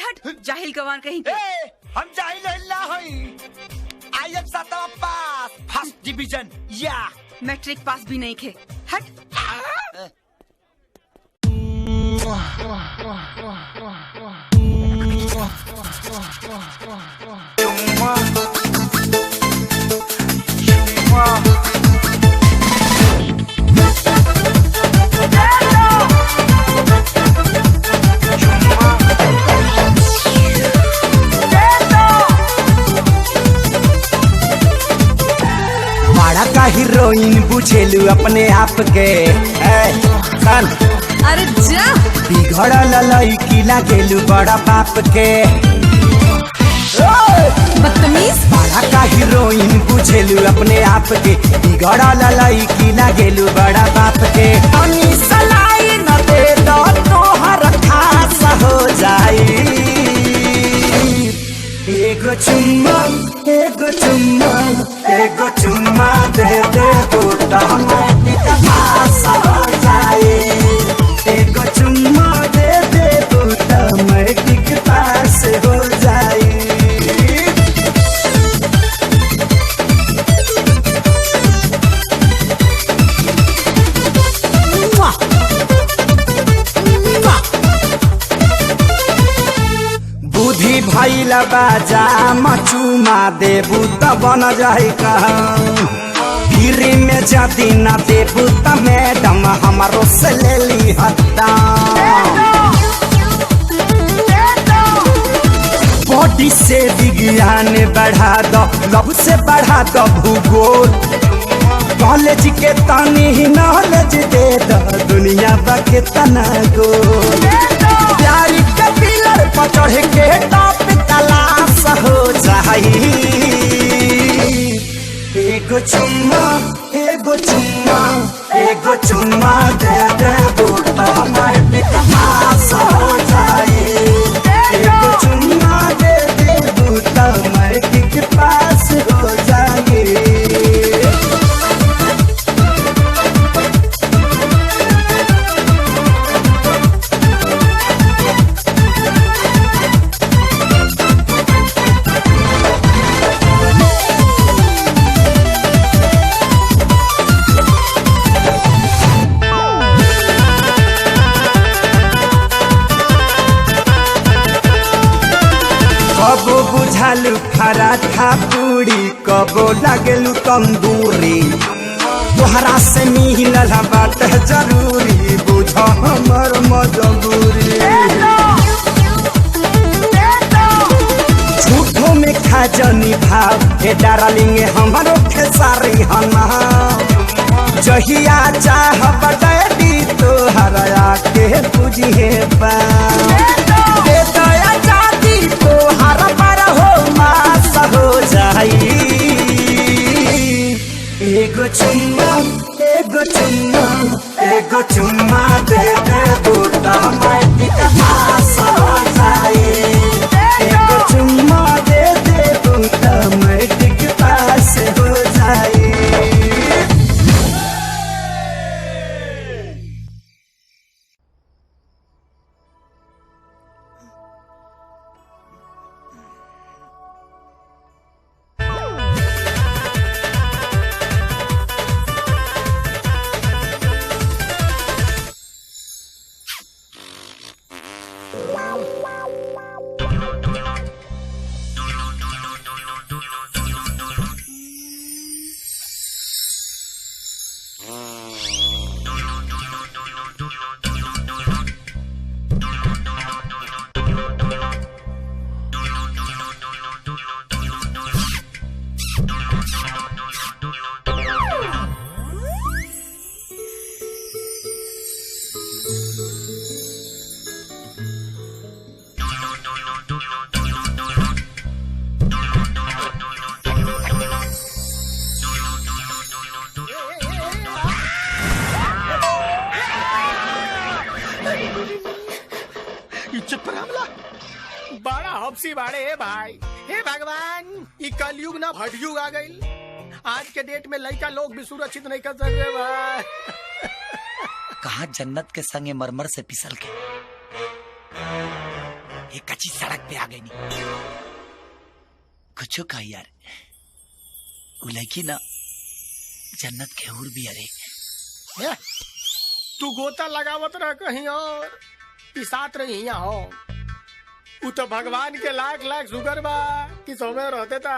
हट जाहिल गवान कहीं के। हम जाहिल ना होई। आई एम सातवा पास फर्स्ट डिवीजन या मैट्रिक पास भी नहीं खे। हट। का हीरोइन बुझेलू अपने आप के अरे जा बिगड़ल लड़की लागेलू बड़ा बाप के बदतमीज। बड़ा का हीरोइन बुझेलू अपने आप के बिगड़ल लड़की लागेलू बड़ा बाप के अनि सलाई न दे दो तोहर खास हो जाई। एगो चुम्मा दे दे तो मैट्रिक पास हो जाए। एगो चुम्मा दे दे तो मैट्रिक पास हो जाए। बुद्धि भइल बाजा मचुमा देबू त बन जाई गिरी में जाती न देबू त मैडम हमारो से ले ली हत्ता। बॉडी से विज्ञान बढ़ा दो लव से बढ़ा दो भूगोल कॉलेज के तानी नॉलेज दे दो दुनिया बाके तना गो प्यारी के पिलर पर चढ़ के टॉप क्लास हो जाई। एगो चुम्मा दे दे बूटा मैट्रिक पास हो जाई। एगो चुम्मा दे दे बूटा मैट्रिक पास हो जाई। कबो बुझालू पराठा पूरी कबो लगलू तंदूरी तोहरा से मिलल बात जरूरी बुझ हमर मजबूरी। झूठों में खाजनी भाव ए डार्लिंग हमारो खेसारी हना जहिया चाह बड़ी तोहरा के बुझे पा तोहर पर हो मास हो जाई। एगो चुम्मा दे दे बूटा मैट्रिक पास हो जाई। एगो चुम्मा दे दे बूटा मैट्रिक पास हो जाई। बड़ा हफ्सी बाड़े है भाई। हे भगवान ये कलयुग ना भटयुग आ गई। आज के डेट में लड़का लोग भी सुरक्षित नहीं कर सकते भाई। कहा जन्नत के संगे मरमर से पिसल के एक कच्ची सड़क पे आ गई नहीं। कुछ कहा यार, वो लड़की ना जन्नत के हूर भी अरे। ए, तू गोता लगावत रह कहीं और पिसात रही यहाँ हो। उ तो भगवान के लाख लाख शुगर बा कि सोमे रहते था।